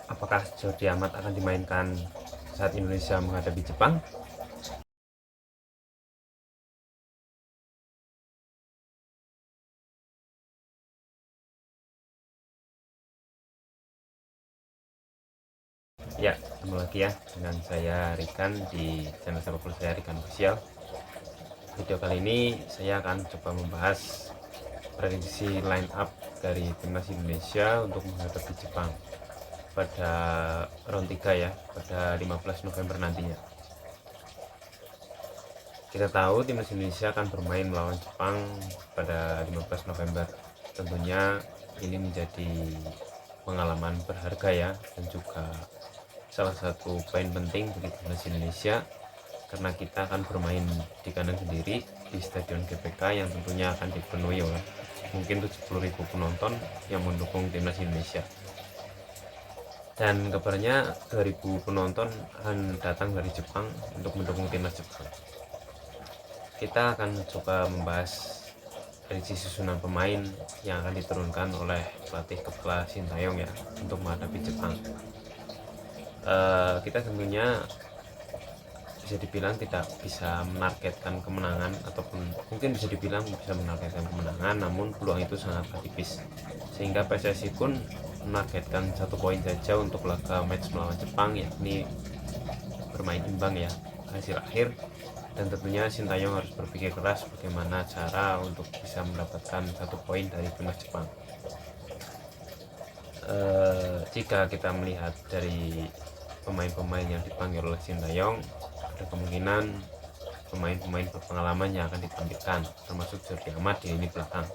Apakah Jordi Amat akan dimainkan saat Indonesia menghadapi Jepang? Ya, ketemu lagi ya dengan saya Rikan di channel sepak bola saya, Rikan Official. Video kali ini saya akan coba membahas prediksi line up dari timnas Indonesia untuk menghadapi Jepang pada round 3 ya, pada 15 November nantinya. Kita tahu timnas Indonesia akan bermain melawan Jepang pada 15 November. Tentunya ini menjadi pengalaman berharga ya, dan juga salah satu poin penting bagi timnas Indonesia karena kita akan bermain di kandang sendiri di Stadion GBK yang tentunya akan dipenuhi oleh mungkin 70.000 penonton yang mendukung timnas Indonesia. Dan kabarnya 2.000 penonton akan datang dari Jepang untuk mendukung timnas Jepang. Kita akan coba membahas prediksi susunan pemain yang akan diturunkan oleh pelatih kepala Sintayong ya untuk menghadapi Jepang. Kita tentunya bisa dibilang tidak bisa menargetkan kemenangan, ataupun mungkin bisa dibilang bisa menargetkan kemenangan, namun peluang itu sangat tipis, sehingga PSSI pun menargetkan 1 poin saja untuk laga match melawan Jepang, yakni bermain imbang ya hasil akhir. Dan tentunya Sintayong harus berpikir keras bagaimana cara untuk bisa mendapatkan 1 poin dari timnas Jepang. Jika kita melihat dari pemain-pemain yang dipanggil oleh Sintayong, ada kemungkinan pemain-pemain berpengalaman yang akan ditampilkan, termasuk Jordi Amat di lini belakang.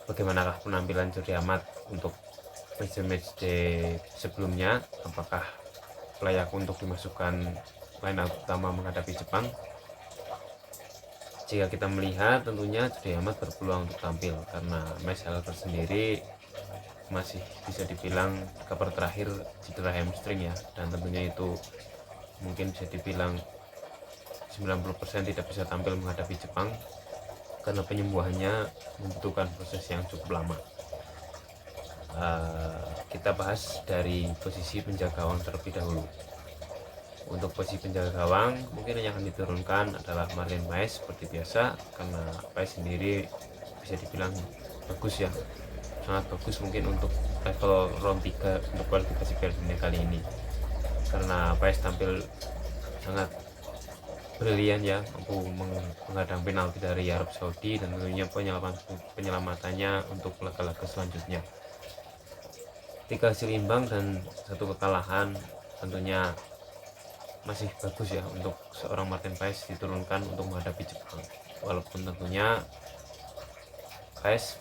Bagaimanakah penampilan Jordi Amat untuk match-day sebelumnya? Apakah layak untuk dimasukkan line up utama menghadapi Jepang? Jika kita melihat, tentunya Jordi Amat berpeluang untuk tampil karena match Halber sendiri masih bisa dibilang kabar terakhir cedera hamstring ya, dan tentunya itu mungkin bisa dibilang 90% tidak bisa tampil menghadapi Jepang karena penyembuhannya membutuhkan proses yang cukup lama. Kita bahas dari posisi penjaga gawang terlebih dahulu. Untuk posisi penjaga gawang mungkin yang akan diturunkan adalah Martin Paes seperti biasa, karena Paes sendiri bisa dibilang bagus ya, sangat bagus mungkin untuk level round 3 untuk kualifikasi Piala Dunia kali ini, karena Paes tampil sangat brilian ya, mampu menghadang penalti dari Arab Saudi dan tentunya penyelamatannya untuk laga-laga selanjutnya. 3 hasil imbang dan 1 kekalahan tentunya masih bagus ya untuk seorang Martin Paes diturunkan untuk menghadapi Jepang, walaupun tentunya Paes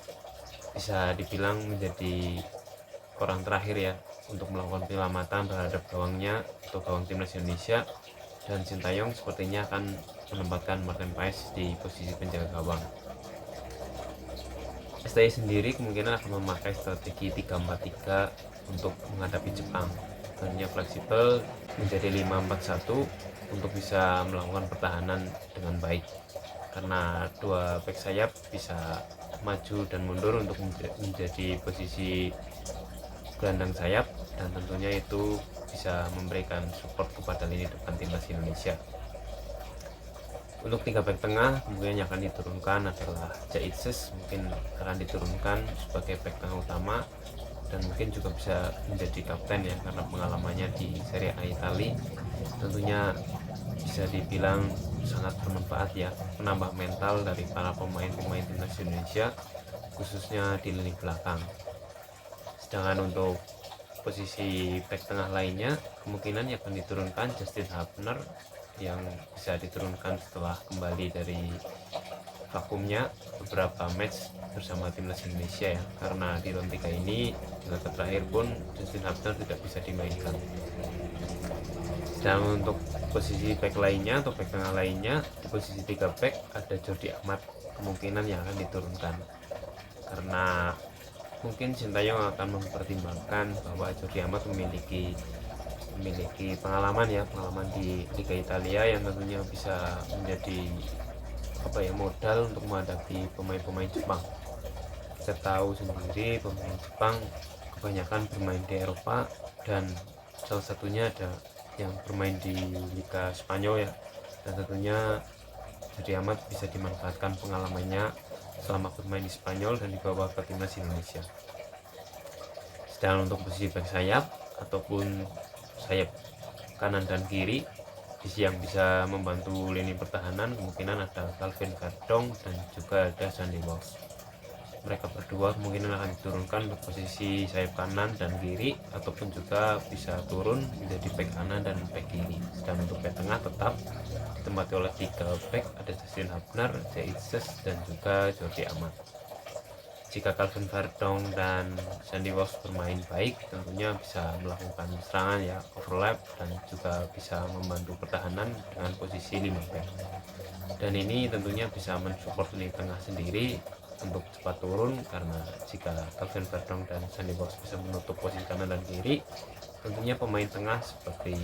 bisa dibilang menjadi orang terakhir ya untuk melakukan penyelamatan terhadap gawangnya atau gawang timnas Indonesia, dan Sintayong sepertinya akan menempatkan Martin Paes di posisi penjaga gawang. STI sendiri kemungkinan akan memakai strategi 3-4-3 untuk menghadapi Jepang. Tentunya fleksibel menjadi 5-4-1 untuk bisa melakukan pertahanan dengan baik, karena 2 back sayap bisa maju dan mundur untuk menjadi posisi gelandang sayap, dan tentunya itu bisa memberikan support kepada lini depan timnas Indonesia. Untuk 3 back tengah mungkin yang akan diturunkan adalah Jaitses, mungkin akan diturunkan sebagai back tengah utama dan mungkin juga bisa menjadi kapten ya, karena pengalamannya di Serie A Italia tentunya bisa dibilang sangat bermanfaat ya, menambah mental dari para pemain-pemain timnas Indonesia khususnya di lini belakang. Sedangkan untuk posisi back tengah lainnya kemungkinan yang akan diturunkan Justin Hubner, yang bisa diturunkan setelah kembali dari vakumnya beberapa match bersama timnas Indonesia ya, karena di round 3 ini di laga terakhir pun Justin Hubner tidak bisa dimainkan. Dan untuk posisi back lainnya atau back tengah lainnya, di posisi 3 back ada Jordi Amat kemungkinan yang akan diturunkan, karena mungkin Sintayong akan mempertimbangkan bahwa Jordi Amat memiliki pengalaman ya, pengalaman di Liga Italia yang tentunya bisa menjadi modal untuk menghadapi pemain-pemain Jepang. Kita tahu sendiri pemain Jepang kebanyakan bermain di Eropa, dan salah satunya ada yang bermain di Liga Spanyol ya, dan tentunya Jordi Amat bisa dimanfaatkan pengalamannya selama bermain di Spanyol dan dibawa ke timnas Indonesia. Sedangkan untuk posisi back sayap ataupun sayap kanan dan kiri yang bisa membantu lini pertahanan, kemungkinan ada Calvin Verdong dan juga ada Sandy Walsh. Mereka berdua kemungkinan akan diturunkan untuk posisi sayap kanan dan kiri, ataupun juga bisa turun menjadi back kanan dan back kiri. Dan untuk back tengah tetap ditempati oleh 3 back, ada Justin Hubner, Jay Itzes, dan juga Jordi Amat. Jika Calvin Verdong dan Sandy Walsh bermain baik, tentunya bisa melakukan serangan ya, overlap, dan juga bisa membantu pertahanan dengan posisi 5 back. Dan ini tentunya bisa mensupport lini tengah sendiri untuk cepat turun, karena jika Calvin Verdong dan Sandy Walsh bisa menutup posisi kanan dan kiri, tentunya pemain tengah seperti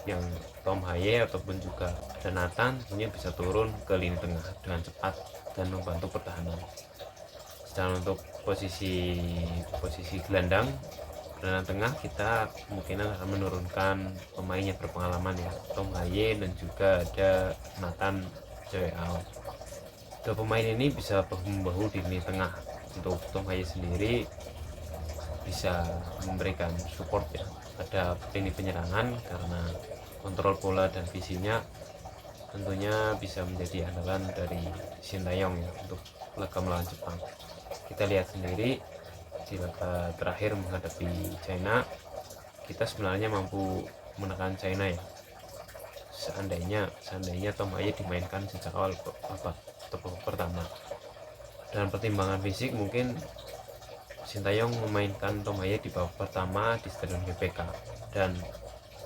yang Tom Haye ataupun juga ada Nathan tentunya bisa turun ke lini tengah dengan cepat dan membantu pertahanan. Dan untuk posisi gelandang tengah, kita kemungkinan akan menurunkan pemain yang berpengalaman ya, Tom Haye dan juga ada Nathan Joao. Dua pemain ini bisa bahu-membahu di lini tengah. Untuk Tom Haye sendiri bisa memberikan support ya pada lini penyerangan, karena kontrol bola dan visinya tentunya bisa menjadi andalan dari Sintayong ya untuk laga melawan Jepang. Kita lihat sendiri di laga terakhir menghadapi China, kita sebenarnya mampu menekan China ya, seandainya Tom Haye dimainkan sejak awal babak pertama. Dan pertimbangan fisik, mungkin Sintayong memainkan Tom Haye di babak pertama di Stadion GBK dan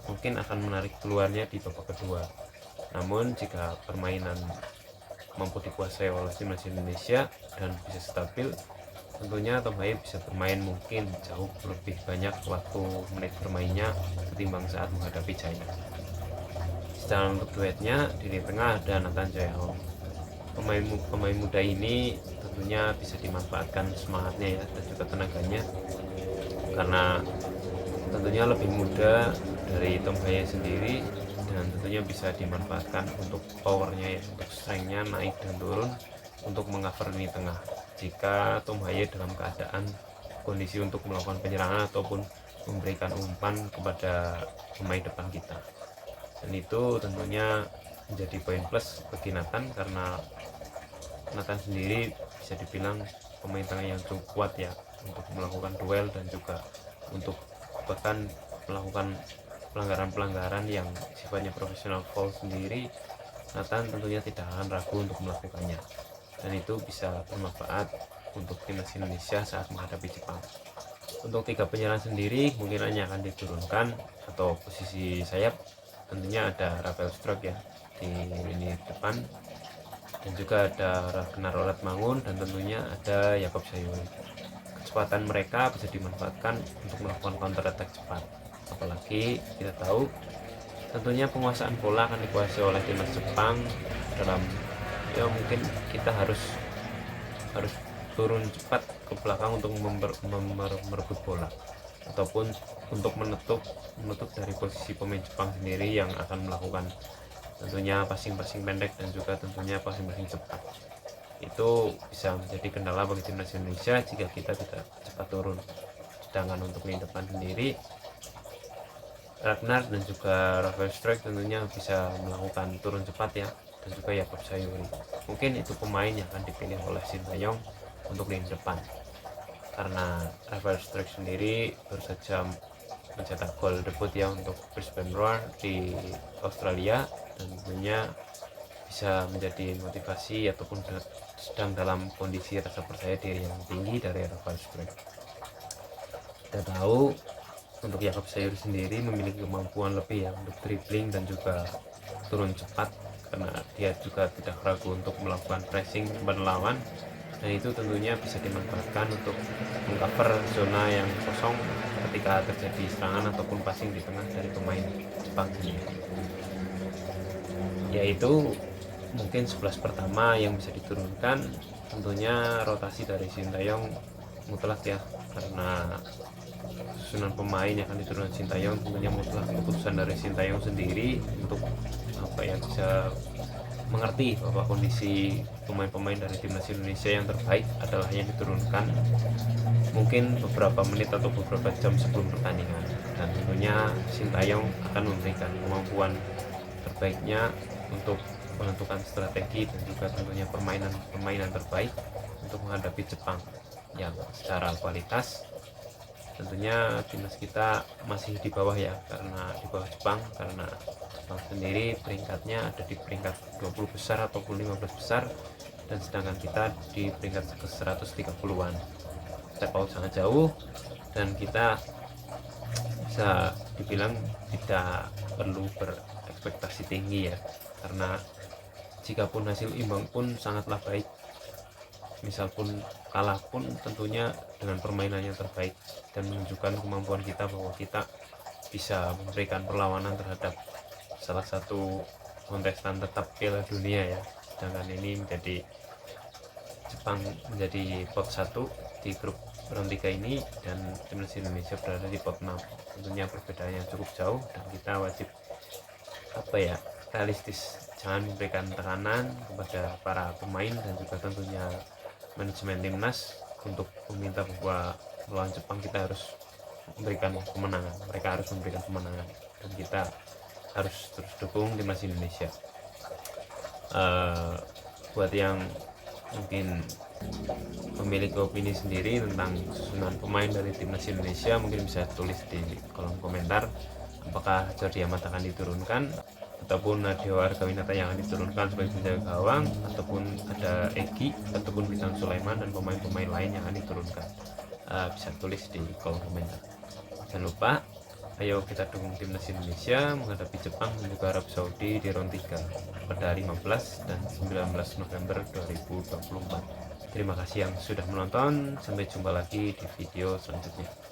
mungkin akan menarik keluarnya di babak kedua. Namun jika permainan mampu dikuasai oleh timnas Indonesia dan bisa stabil, tentunya Tom Haye bisa bermain mungkin jauh lebih banyak waktu menit bermainnya ketimbang saat menghadapi China. Sedangkan untuk duetnya di lini tengah ada Nathan Joao. Pemain muda ini tentunya bisa dimanfaatkan semangatnya ya dan juga tenaganya, karena tentunya lebih muda dari Tom Haye sendiri, dan tentunya bisa dimanfaatkan untuk powernya ya, untuk strengthnya naik dan turun untuk mengcover lini tengah jika Tom Haye dalam keadaan kondisi untuk melakukan penyerangan ataupun memberikan umpan kepada pemain depan kita. Dan itu tentunya menjadi poin plus bagi Nathan, karena Nathan sendiri bisa dibilang pemain tengah yang cukup kuat ya untuk melakukan duel dan juga untuk bahkan melakukan pelanggaran-pelanggaran yang sifatnya profesional foul sendiri. Nathan tentunya tidak akan ragu untuk melakukannya, dan itu bisa bermanfaat untuk timnas Indonesia saat menghadapi Jepang. Untuk 3 penyerang sendiri mungkin hanya akan diturunkan, atau posisi sayap tentunya ada Rafael Struijk ya di lini depan, dan juga ada Ragnar Mangun, dan tentunya ada Jakob Sayuri. Kecepatan mereka bisa dimanfaatkan untuk melakukan counter attack cepat. Apalagi kita tahu tentunya penguasaan bola akan dikuasai oleh timnas Jepang. Dalam ya mungkin kita harus turun cepat ke belakang untuk merebut bola, ataupun untuk menutup dari posisi pemain Jepang sendiri yang akan melakukan tentunya passing pendek dan juga tentunya passing cepat. Itu bisa menjadi kendala bagi timnas Indonesia jika kita tidak cepat turun. Sedangkan untuk lini depan sendiri, Ragnar dan juga Rafael Struijk tentunya bisa melakukan turun cepat ya, dan juga Jakob Sayuri. Mungkin itu pemain yang akan dipilih oleh Sintayong untuk lini depan, karena Rafael Struijk sendiri baru saja mencetak gol debut ya untuk Brisbane Roar di Australia, dan tentunya bisa menjadi motivasi ataupun sedang dalam kondisi rasa percaya diri yang tinggi dari Rafael Struijk. Kita tahu untuk Jakob Sayuri sendiri memiliki kemampuan lebih ya untuk dribbling dan juga turun cepat, karena dia juga tidak ragu untuk melakukan pressing kepada lawan, dan itu tentunya bisa dimanfaatkan untuk mengcover zona yang kosong ketika terjadi serangan ataupun passing di tengah dari pemain Jepang sendiri. Yaitu mungkin 11 pertama yang bisa diturunkan. Tentunya rotasi dari Sintayong mutlak ya, karena susunan pemain yang akan diturunkan Sintayong tentunya mutlak keputusan dari Sintayong sendiri untuk bisa mengerti bahwa kondisi pemain-pemain dari timnas Indonesia yang terbaik adalah yang diturunkan mungkin beberapa menit atau beberapa jam sebelum pertandingan, dan tentunya Sintayong akan memberikan kemampuan terbaiknya untuk menentukan strategi dan juga tentunya permainan terbaik untuk menghadapi Jepang yang secara kualitas tentunya timnas kita masih di bawah ya, karena di bawah Jepang, karena Jepang sendiri peringkatnya ada di peringkat 20 besar ataupun 15 besar, dan sedangkan kita di peringkat ke 130-an. Terpaut sangat jauh, dan kita bisa dibilang tidak perlu berekspektasi tinggi ya, karena jikapun hasil imbang pun sangatlah baik, misal pun kalah pun tentunya dengan permainan yang terbaik dan menunjukkan kemampuan kita bahwa kita bisa memberikan perlawanan terhadap salah satu kontestan tetap Piala Dunia ya. Sedangkan ini Jepang menjadi pot 1 di grup round 3 ini, dan timnas Indonesia berada di pot 6. Tentunya perbedaannya cukup jauh, dan kita wajib realistis, jangan memberikan tekanan kepada para pemain dan juga tentunya manajemen timnas untuk meminta bahwa melawan Jepang kita harus memberikan kemenangan, mereka harus memberikan kemenangan, dan kita harus terus dukung timnas Indonesia. Buat yang mungkin memiliki opini sendiri tentang susunan pemain dari timnas Indonesia, mungkin bisa tulis di kolom komentar apakah Jordi Amat akan diturunkan, ataupun Nadeo Argawinata yang akan diturunkan sebagai penjaga gawang, ataupun ada Egi ataupun Bintang Sulaiman dan pemain-pemain lain yang akan diturunkan. Bisa tulis di kolom komentar. Jangan lupa, ayo kita dukung timnas Indonesia menghadapi Jepang dan juga Arab Saudi di round 3 pada 15 dan 19 November 2024. Terima kasih yang sudah menonton, sampai jumpa lagi di video selanjutnya.